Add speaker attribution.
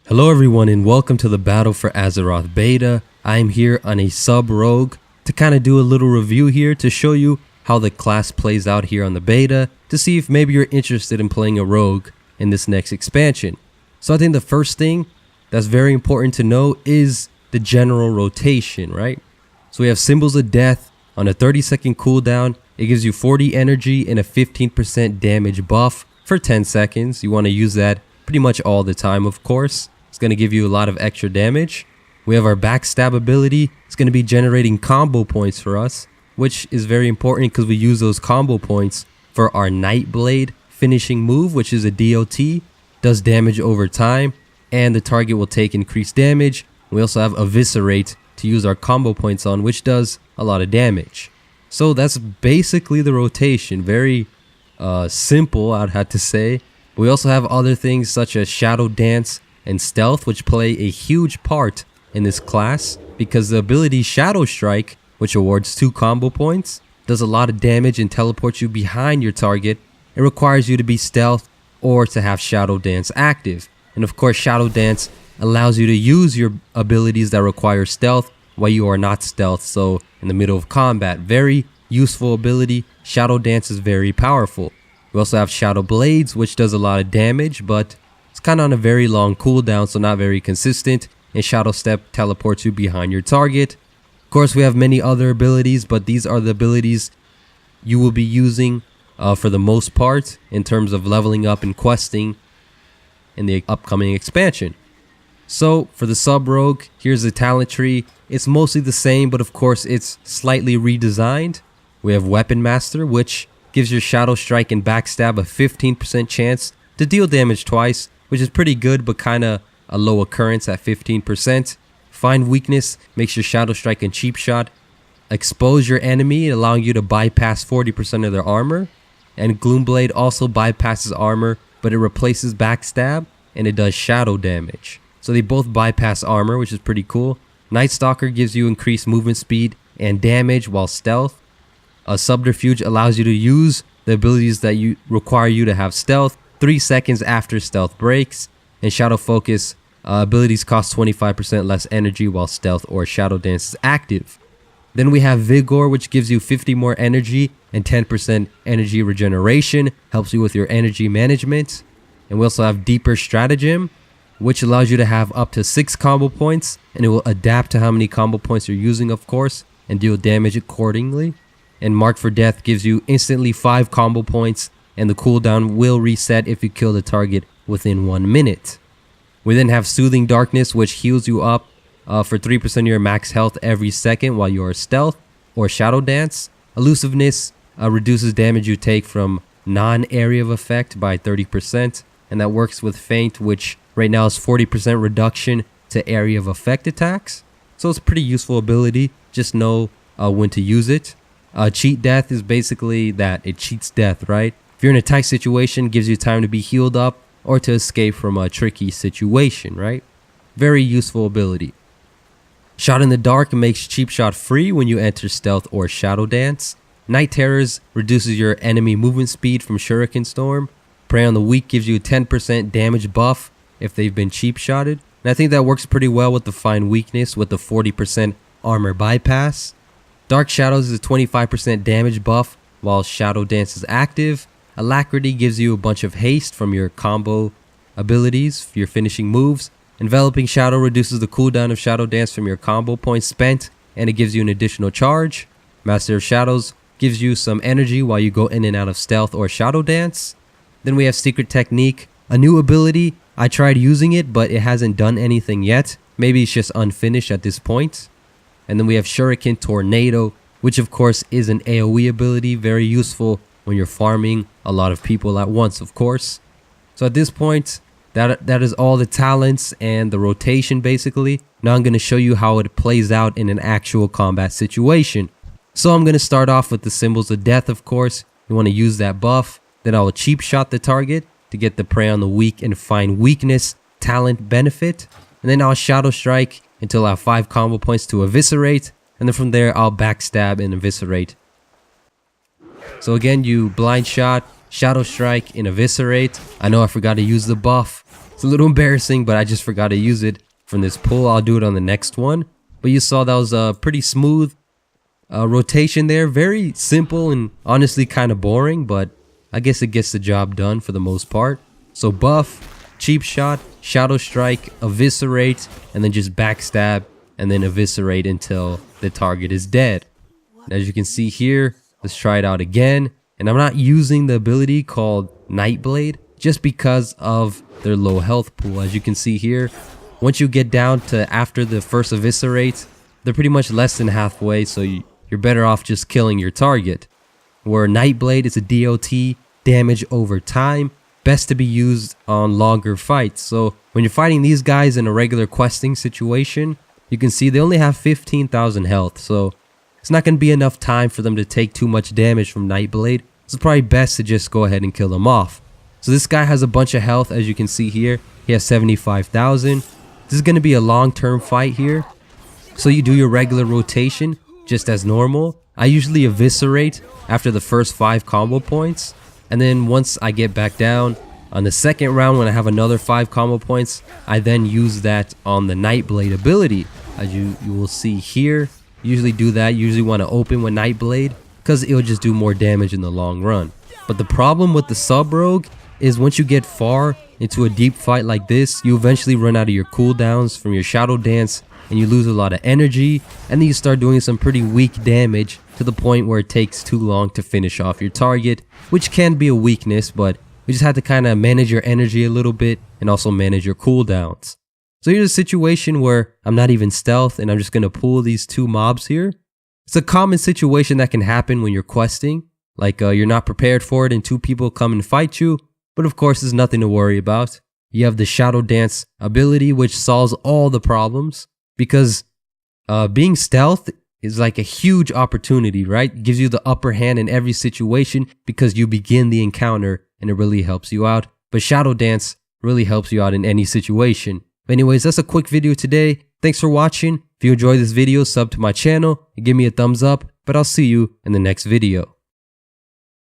Speaker 1: Hello everyone and welcome to the Battle for Azeroth beta. I am here on a sub rogue to kind of do a little review here to show you how the class plays out here on the beta, to see if maybe you're interested in playing a rogue in this next expansion. So I think the first thing that's very important to know is the general rotation, right? So we have Symbols of Death on a 30-second cooldown. It gives you 40 energy and a 15% damage buff for 10 seconds. You want to use that pretty much all the time, of course. It's going to give you a lot of extra damage. We have our backstab ability. It's going to be generating combo points for us, which is very important because we use those combo points for our Nightblade finishing move, which is a DOT, does damage over time, and the target will take increased damage. We also have Eviscerate to use our combo points on, which does a lot of damage. So that's basically the rotation. Very simple, I'd have to say. We also have other things such as Shadow Dance and Stealth, which play a huge part in this class because the ability Shadow Strike, which awards 2 combo points, does a lot of damage and teleports you behind your target. It requires you to be stealth or to have Shadow Dance active. And of course, Shadow Dance allows you to use your abilities that require stealth while you are not stealth, so in the middle of combat. Very useful ability. Shadow Dance is very powerful. We also have Shadow Blades, which does a lot of damage, but it's kind of on a very long cooldown, so not very consistent. And Shadow Step teleports you behind your target. Of course, we have many other abilities, but these are the abilities you will be using for the most part in terms of leveling up and questing in the upcoming expansion. So for the sub rogue, here's the talent tree. It's mostly the same, but of course it's slightly redesigned. We have Weapon Master, which gives your Shadow Strike and Backstab a 15% chance to deal damage twice, which is pretty good, but kind of a low occurrence at 15%. Find Weakness makes your Shadow Strike and Cheap Shot expose your enemy, allowing you to bypass 40% of their armor. And Gloomblade also bypasses armor, but it replaces Backstab and it does shadow damage. So they both bypass armor, which is pretty cool. Night Stalker gives you increased movement speed and damage while stealth. A Subterfuge allows you to use the abilities that require you to have stealth 3 seconds after stealth breaks. And Shadow Focus abilities cost 25% less energy while stealth or Shadow Dance is active. Then we have Vigor, which gives you 50 more energy and 10% energy regeneration, helps you with your energy management. And we also have Deeper Stratagem, which allows you to have up to 6 combo points, and it will adapt to how many combo points you're using, of course, and deal damage accordingly. And Mark for Death gives you instantly 5 combo points, and the cooldown will reset if you kill the target within 1 minute. We then have Soothing Darkness, which heals you up for 3% of your max health every second while you are stealth or Shadow Dance. Elusiveness reduces damage you take from non-area of effect by 30%, and that works with Feint, which right now is 40% reduction to area of effect attacks. So it's a pretty useful ability. Just know when to use it. Cheat Death is basically that. It cheats death, right? If you're in a tight situation, gives you time to be healed up or to escape from a tricky situation, right? Very useful ability. Shot in the Dark makes Cheap Shot free when you enter Stealth or Shadow Dance. Night Terrors reduces your enemy movement speed from Shuriken Storm. Prey on the Weak gives you a 10% damage buff if they've been cheap shotted. And I think that works pretty well with the Find Weakness with the 40% armor bypass. Dark Shadows is a 25% damage buff while Shadow Dance is active. Alacrity gives you a bunch of haste from your combo abilities, your finishing moves. Enveloping Shadow reduces the cooldown of Shadow Dance from your combo points spent, and it gives you an additional charge. Master of Shadows gives you some energy while you go in and out of Stealth or Shadow Dance. Then we have Secret Technique, a new ability. I tried using it, but it hasn't done anything yet. Maybe it's just unfinished at this point. And then we have Shuriken Tornado, which of course is an AoE ability, very useful when you're farming a lot of people at once, of course. So at this point, that is all the talents and the rotation basically. Now I'm going to show you how it plays out in an actual combat situation. So I'm going to start off with the Symbols of Death, of course. You want to use that buff. Then I will Cheap Shot the target to get the Prey on the Weak and Find Weakness talent benefit. And then I'll Shadow Strike until I have 5 combo points to Eviscerate. And then from there, I'll Backstab and Eviscerate. So again, you Blind Shot, Shadow Strike, and Eviscerate. I know I forgot to use the buff. It's a little embarrassing, but I just forgot to use it from this pull. I'll do it on the next one. But you saw that was a pretty smooth rotation there. Very simple and honestly kind of boring, but I guess it gets the job done for the most part. So buff, cheap shot, shadow strike, eviscerate, and then just backstab and then eviscerate until the target is dead. And as you can see here, let's try it out again. And I'm not using the ability called Nightblade just because of their low health pool. As you can see here, once you get down to after the first eviscerate, they're pretty much less than halfway, so you're better off just killing your target. Where Nightblade is a DOT, damage over time, best to be used on longer fights. So when you're fighting these guys in a regular questing situation, you can see they only have 15,000 health, so it's not going to be enough time for them to take too much damage from Nightblade. So it's probably best to just go ahead and kill them off. So this guy has a bunch of health, as you can see here. He has 75,000. This is going to be a long-term fight here. So you do your regular rotation just as normal. I usually eviscerate after the first 5 combo points. And then once I get back down on the second round when I have another 5 combo points, I then use that on the Nightblade ability. As you will see here, usually do that. You usually want to open with Nightblade because it'll just do more damage in the long run. But the problem with the sub rogue is once you get far into a deep fight like this, you eventually run out of your cooldowns from your shadow dance and you lose a lot of energy, and then you start doing some pretty weak damage to the point where it takes too long to finish off your target, which can be a weakness, but you just have to kind of manage your energy a little bit and also manage your cooldowns. So here's a situation where I'm not even stealth and I'm just going to pull these 2 mobs here. It's a common situation that can happen when you're questing, like you're not prepared for it and 2 people come and fight you, but of course there's nothing to worry about. You have the shadow dance ability, which solves all the problems, because being stealth is like a huge opportunity, right? It gives you the upper hand in every situation because you begin the encounter and it really helps you out. But shadow dance really helps you out in any situation. But anyways, that's a quick video today. Thanks for watching. If you enjoyed this video, sub to my channel and give me a thumbs up, but I'll see you in the next video.